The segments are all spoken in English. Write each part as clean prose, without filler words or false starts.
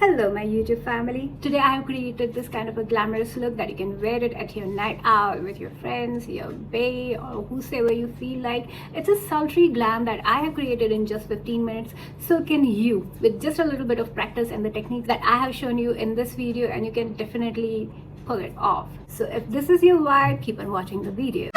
Hello my YouTube family. Today I have created this kind of a glamorous look that you can wear it at your night out with your friends, your bae, or whosoever you feel like. It's a sultry glam that I have created in just 15 minutes. So can you, with just a little bit of practice and the techniques that I have shown you in this video, and you can definitely pull it off. So if this is your vibe, keep on watching the video.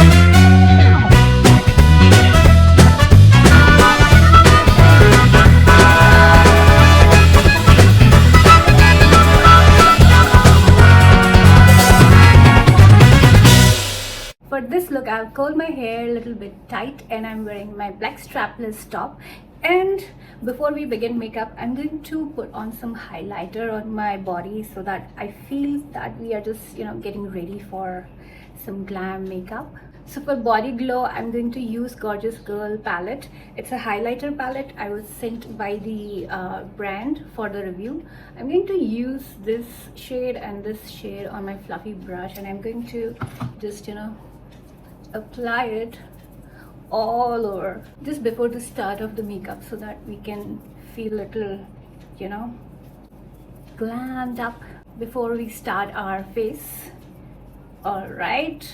For this look, I've curled my hair a little bit tight and I'm wearing my black strapless top. And before we begin makeup, I'm going to put on some highlighter on my body so that I feel that we are just, getting ready for some glam makeup. So for body glow, I'm going to use Gorgeous Girl palette. It's a highlighter palette. I was sent by the brand for the review. I'm going to use this shade and this shade on my fluffy brush, and I'm going to just, apply it all over just before the start of the makeup so that we can feel a little, glammed up before we start our face. All right.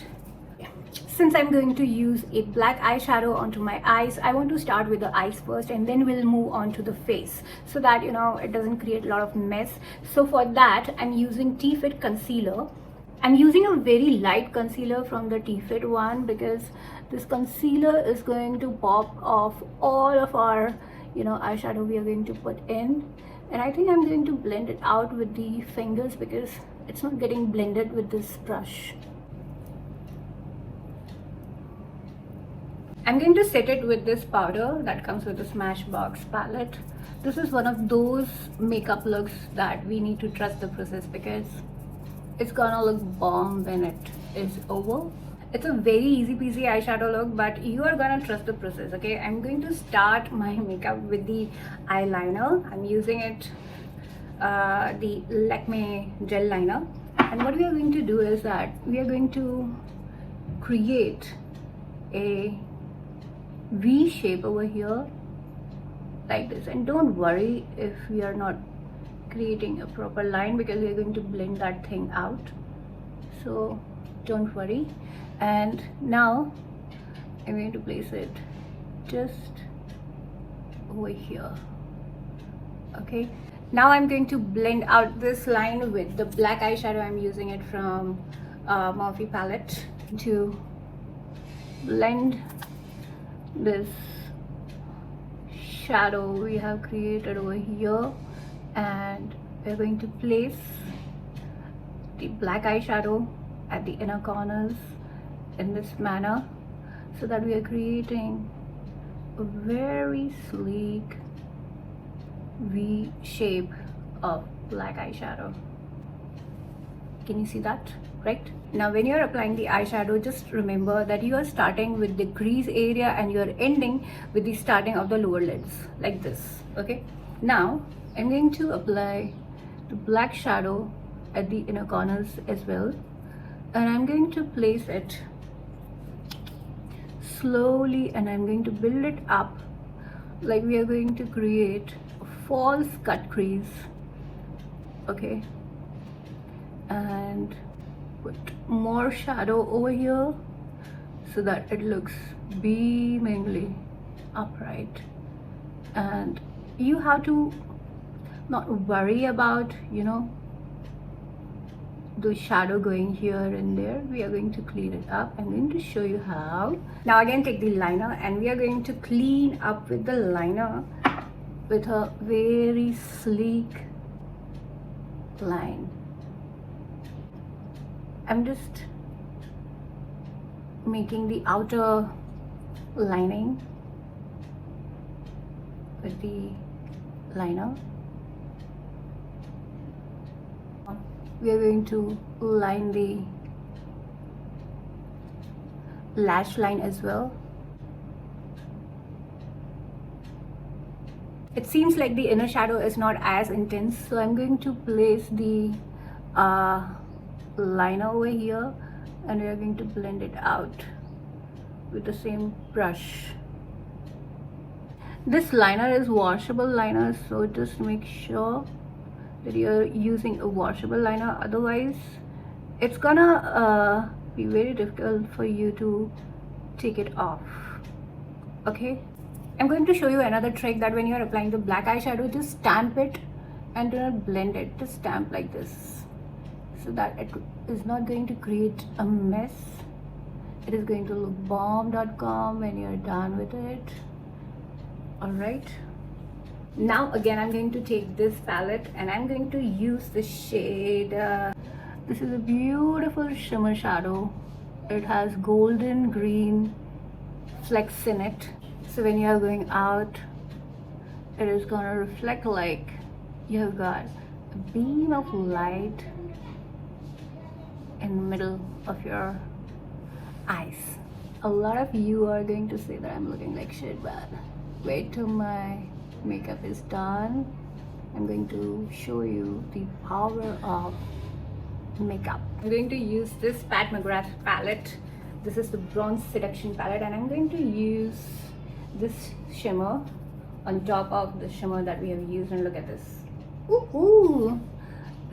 Since I'm going to use a black eyeshadow onto my eyes, I want to start with the eyes first and then we'll move on to the face so that it doesn't create a lot of mess. So for that, I'm using T-Fit concealer. I'm using a very light concealer from the T-Fit one because this concealer is going to pop off all of our eyeshadow we are going to put in. And I think I'm going to blend it out with the fingers because it's not getting blended with this brush. I'm going to set it with this powder that comes with the Smashbox palette. This is one of those makeup looks that we need to trust the process because it's gonna look bomb when it is over. It's a very easy peasy eyeshadow look, but you are gonna trust the process, okay? I'm going to start my makeup with the eyeliner. I'm using it, the Lakme gel liner. And what we are going to do is that we are going to create a V shape over here like this. And don't worry if we are not creating a proper line because we are going to blend that thing out, so don't worry. And now I'm going to place it just over here. Okay, now I'm going to blend out this line with the black eyeshadow. I'm using it from Morphe palette to blend this shadow we have created over here, and we're going to place the black eyeshadow at the inner corners in this manner so that we are creating a very sleek V shape of black eyeshadow. Can you see that? Right? Now when you're applying the eyeshadow, just remember that you are starting with the crease area and you're ending with the starting of the lower lids like this. Okay, now I'm going to apply the black shadow at the inner corners as well, and I'm going to place it slowly and I'm going to build it up like we are going to create a false cut crease. Okay, and put more shadow over here so that it looks beamingly upright. And you have to not worry about the shadow going here and there. We are going to clean it up. I'm going to show you how. Now again, take the liner and we are going to clean up with the liner with a very sleek line. I'm just making the outer lining with the liner. We are going to line the lash line as well. It seems like the inner shadow is not as intense, so I'm going to place the liner over here and we are going to blend it out with the same brush. This liner is washable liner, so just make sure that you're using a washable liner, otherwise it's gonna be very difficult for you to take it off. Okay, I'm going to show you another trick, that when you're applying the black eyeshadow, just stamp it and do not blend it. Just stamp like this, so that it is not going to create a mess. It is going to look bomb.com when you're done with it. Alright, now again I'm going to take this palette and I'm going to use the shade this is a beautiful shimmer shadow. It has golden green flecks in it, so when you are going out, it is gonna reflect like you have got a beam of light in the middle of your eyes. A lot of you are going to say that I'm looking like shit, but wait till my makeup is done. I'm going to show you the power of makeup. I'm going to use this Pat McGrath palette. This is the Bronze Seduction palette, and I'm going to use this shimmer on top of the shimmer that we have used. And look at this. Ooh,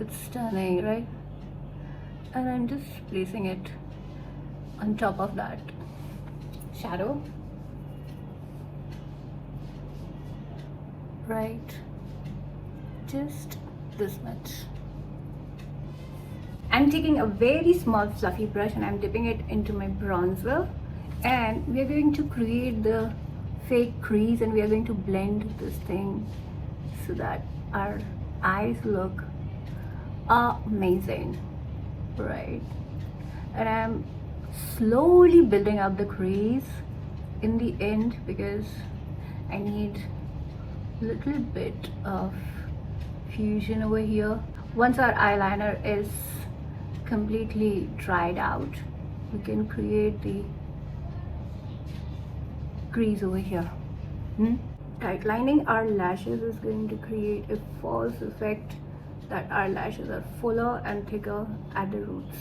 it's stunning, right? And I'm just placing it on top of that shadow, right? Just this much. I'm taking a very small fluffy brush and I'm dipping it into my bronzer, and we are going to create the fake crease, and we are going to blend this thing so that our eyes look amazing, right? And I'm slowly building up the crease in the end because I need a little bit of fusion over here. Once our eyeliner is completely dried out, we can create the crease over here. Tightlining our lashes is going to create a false effect that our lashes are fuller and thicker at the roots.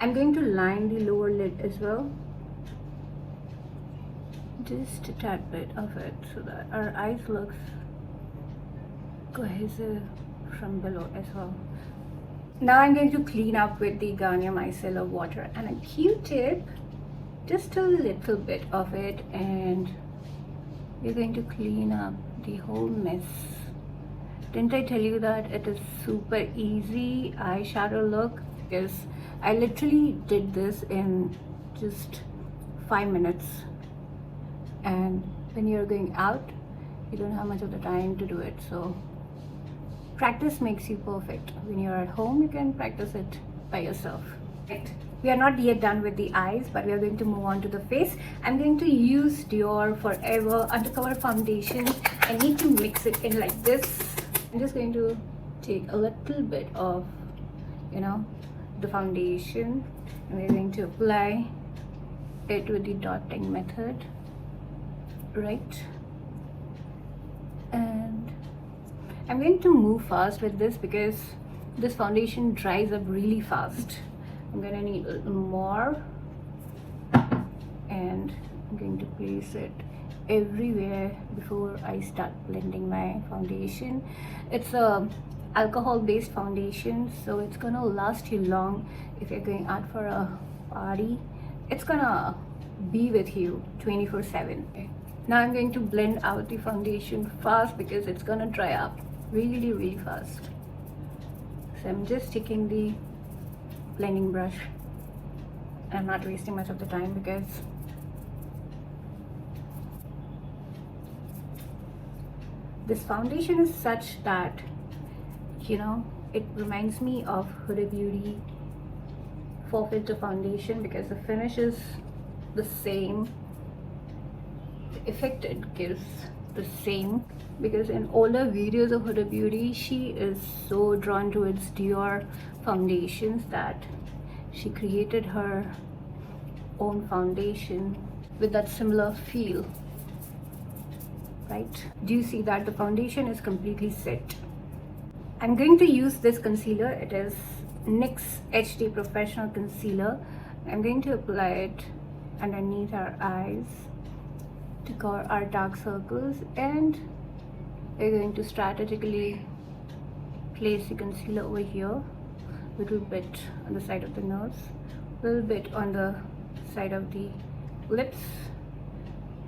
I'm going to line the lower lid as well, just a tad bit of it, so that our eyes looks cohesive from below as well. Now I'm going to clean up with the Garnier Micellar water and a Q-tip, just a little bit of it, and we're going to clean up the whole mess. Didn't I tell you that it is super easy eyeshadow look? Because I literally did this in just 5 minutes, and when you're going out, you don't have much of the time to do it. So practice makes you perfect. When you're at home, you can practice it by yourself. Right. We are not yet done with the eyes, but we are going to move on to the face. I'm going to use Dior Forever Undercover Foundation. I need to mix it in like this. I'm just going to take a little bit of, the foundation, and we're going to apply it with the dotting method, right? And I'm going to move fast with this because this foundation dries up really fast. I'm gonna need a little more, and I'm going to place it everywhere before I start blending my foundation. It's a alcohol based foundation, so it's gonna last you long. If you're going out for a party, it's gonna be with you 24/7. Now I'm going to blend out the foundation fast because it's gonna dry up really fast. So I'm just taking the blending brush. I'm not wasting much of the time because this foundation is such that it reminds me of Huda Beauty 4-filter foundation, because the finish is the same, the effect it gives the same. Because in older videos of Huda Beauty, she is so drawn towards Dior foundations that she created her own foundation with that similar feel, right? Do you see that the foundation is completely set? I'm going to use this concealer. It is NYX HD Professional Concealer. I'm going to apply it underneath our eyes to cover our dark circles and we're going to strategically place the concealer over here, little bit on the side of the nose, little bit on the side of the lips,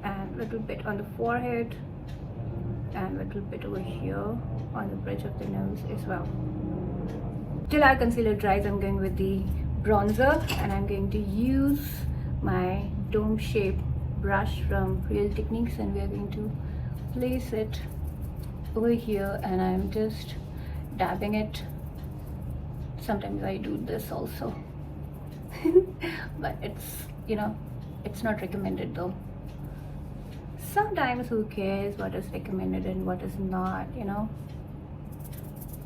and little bit on the forehead, and little bit over here on the bridge of the nose as well. Till our concealer dries, I'm going with the bronzer, and I'm going to use my dome shape brush from Real Techniques, and we are going to place it over here, and I'm just dabbing it. Sometimes I do this also but it's, you know, it's not recommended though. Sometimes who cares what is recommended and what is not, you know,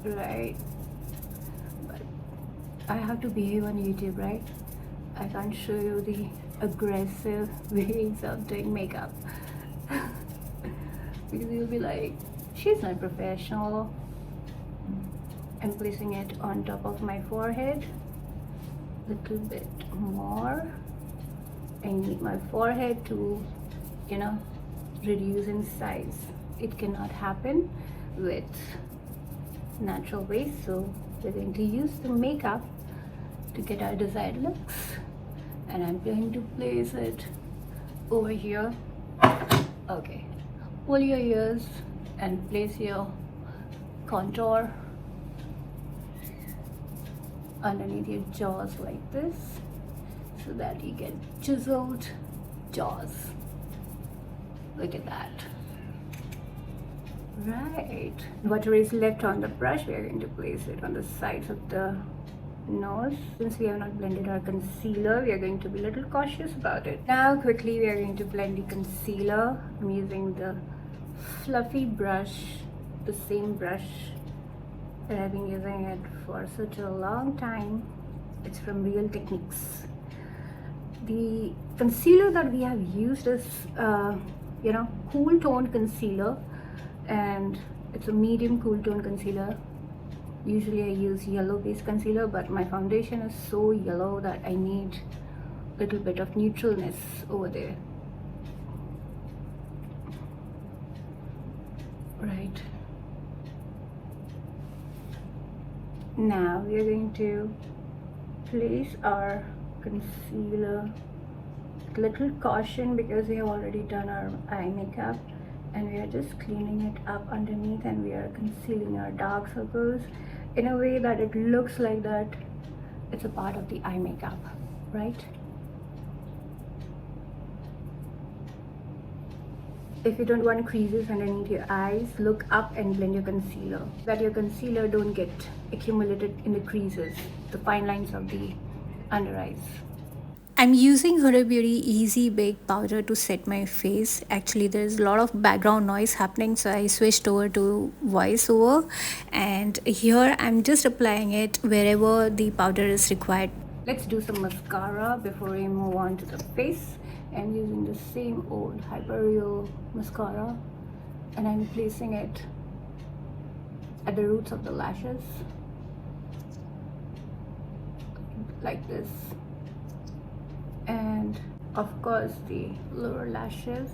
right? But I have to behave on YouTube, right? I can't show you the aggressive ways of doing makeup because you'll be like, she's not professional. I'm placing it on top of my forehead, little bit more. I need my forehead to, you know, reduce in size. It cannot happen with natural ways, so we're going to use the makeup to get our desired looks, and I'm going to place it over here. Okay, pull your ears and place your contour underneath your jaws like this, so that you get chiseled jaws. Look at that. Right, whatever is left on the brush, we are going to place it on the sides of the nose. Since we have not blended our concealer, we are going to be a little cautious about it. Now quickly we are going to blend the concealer. I'm using the fluffy brush, the same brush that I've been using it for such a long time. It's from Real Techniques. The concealer that we have used is you know, cool toned concealer, and it's a medium cool tone concealer. Usually I use yellow based concealer, but my foundation is so yellow that I need a little bit of neutralness over there. Right, now we are going to place our concealer with little caution because we have already done our eye makeup, and we are just cleaning it up underneath, and we are concealing our dark circles in a way that it looks like that it's a part of the eye makeup, right? If you don't want creases underneath your eyes, look up and blend your concealer, so that your concealer don't get accumulated in the creases, the fine lines of the under eyes. I'm using Huda Beauty Easy Bake Powder to set my face. Actually, there's a lot of background noise happening, so I switched over to voiceover, and here I'm just applying it wherever the powder is required. Let's do some mascara before we move on to the face. I'm using the same old Hyper Real mascara, and I'm placing it at the roots of the lashes like this, and of course the lower lashes.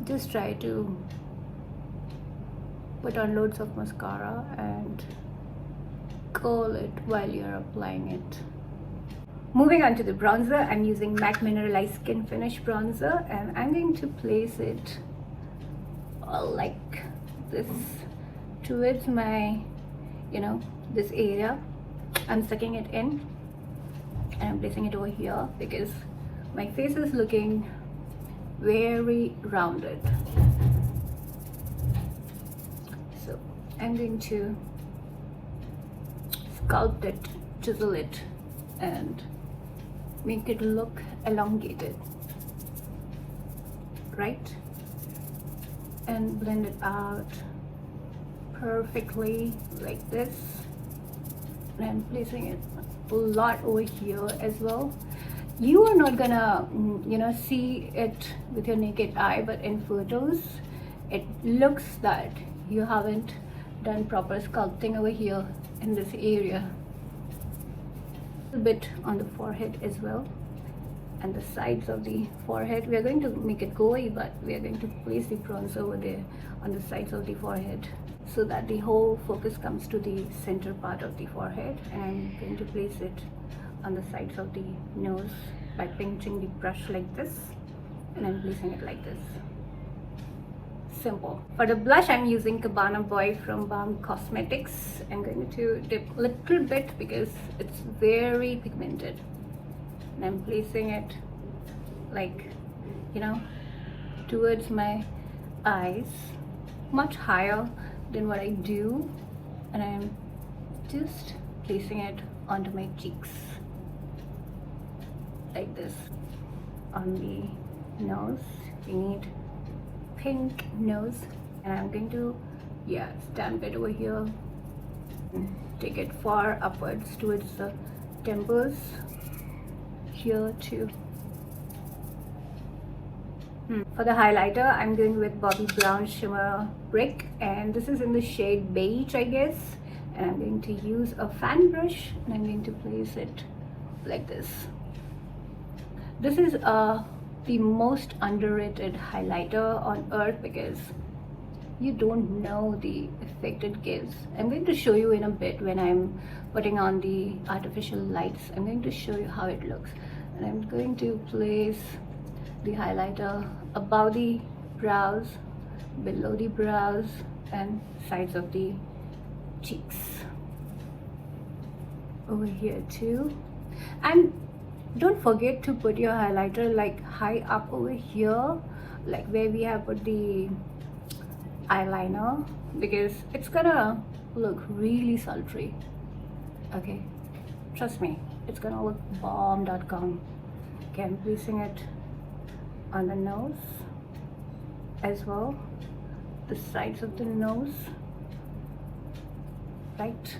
Just try to put on loads of mascara and curl it while you're applying it. Moving on to the bronzer, I'm using MAC Mineralise Skin Finish bronzer, and I'm going to place it like this towards my, you know, this area. I'm sucking it in, and I'm placing it over here because my face is looking very rounded. So I'm going to sculpt it, chisel it, and make it look elongated, right? And blend it out perfectly like this. And I'm placing it a lot over here as well. You are not gonna, you know, see it with your naked eye, but in photos it looks that you haven't done proper sculpting over here in this area. A bit on the forehead as well. and the sides of the forehead. We are going to make it glowy, but we are going to place the bronzer over there on the sides of the forehead so that the whole focus comes to the center part of the forehead. And I'm going to place it on the sides of the nose by pinching the brush like this, and I'm placing it like this. Simple. For the blush, I'm using Cabana Boy from Maccosmetics. I'm going to dip a little bit because it's very pigmented, and I'm placing it like, you know, towards my eyes, much higher than what I do, and I'm just placing it onto my cheeks like this. On the nose, we need pink nose, and I'm going to stamp it over here, take it far upwards towards the temples here too. For the highlighter, I'm going with Bobbi Brown Shimmer Brick, and this is in the shade beige, I guess, and I'm going to use a fan brush, and I'm going to place it like this. This is the most underrated highlighter on earth because you don't know the effect it gives. I'm going to show you in a bit when I'm putting on the artificial lights. I'm going to show you how it looks, and I'm going to place the highlighter above the brows, below the brows, and sides of the cheeks over here too. And don't forget to put your highlighter like high up over here, like where we have put the eyeliner, because it's gonna look really sultry. Okay, trust me, it's gonna look bomb.com. Okay, I'm placing it on the nose as well, the sides of the nose, right?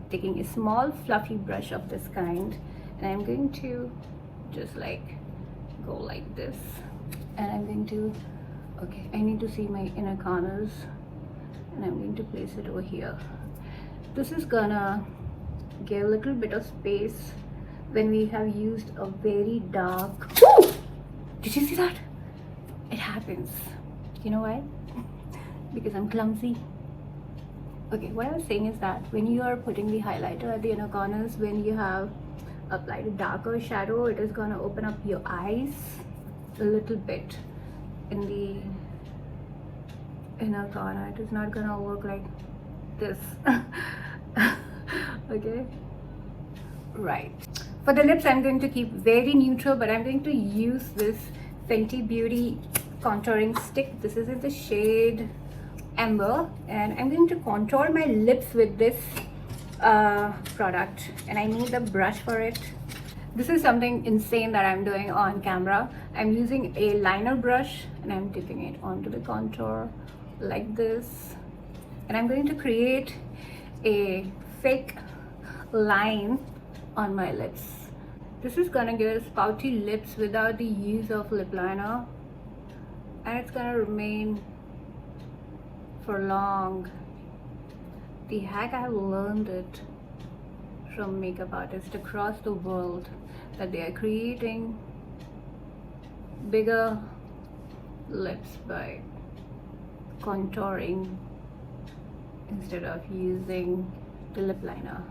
Taking a small fluffy brush of this kind, and I'm going to just like go like this, and I'm going to, okay, I need to see my inner corners, and I'm going to place it over here. This is gonna give a little bit of space when we have used a very dark. Woo! Did you see that? It happens. You know why? Because I'm clumsy. Okay, what I was saying is that when you are putting the highlighter at the inner corners, when you have applied a darker shadow, it is going to open up your eyes a little bit in the inner corner. It is not going to look like this. Okay, right. For the lips, I'm going to keep very neutral, but I'm going to use this Fenty Beauty contouring stick. This is in the shade Amber, and I'm going to contour my lips with this product, and I need a brush for it. This is something insane that I'm doing on camera. I'm using a liner brush, and I'm dipping it onto the contour like this, and I'm going to create a fake line on my lips. This is gonna give us pouty lips without the use of lip liner, and it's gonna remain for long. The hack, I have learned it from makeup artists across the world, that they are creating bigger lips by contouring instead of using the lip liner.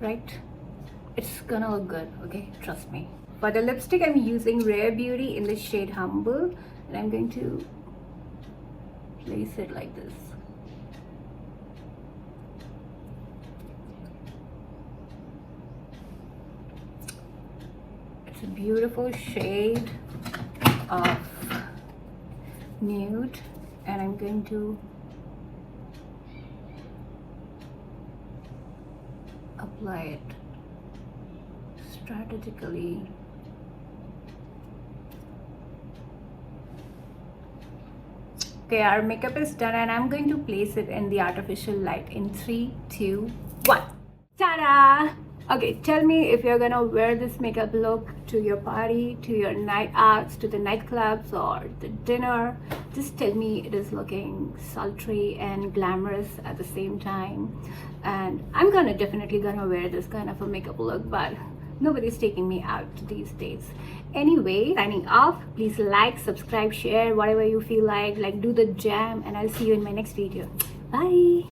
Right? It's gonna look good, okay? Trust me. For the lipstick, I'm using Rare Beauty in the shade Humble, and I'm going to place it like this. It's a beautiful shade of nude, and I'm going to apply it strategically. Okay, our makeup is done, and I'm going to place it in the artificial light in 3, 2, 1. Ta-da! Okay, tell me if you're gonna wear this makeup look to your party, to your night outs, to the nightclubs or the dinner. Just tell me it is looking sultry and glamorous at the same time. And I'm definitely gonna wear this kind of a makeup look, but nobody's taking me out these days. Anyway, signing off. Please like, subscribe, share, whatever you feel like do the jam, and I'll see you in my next video. Bye.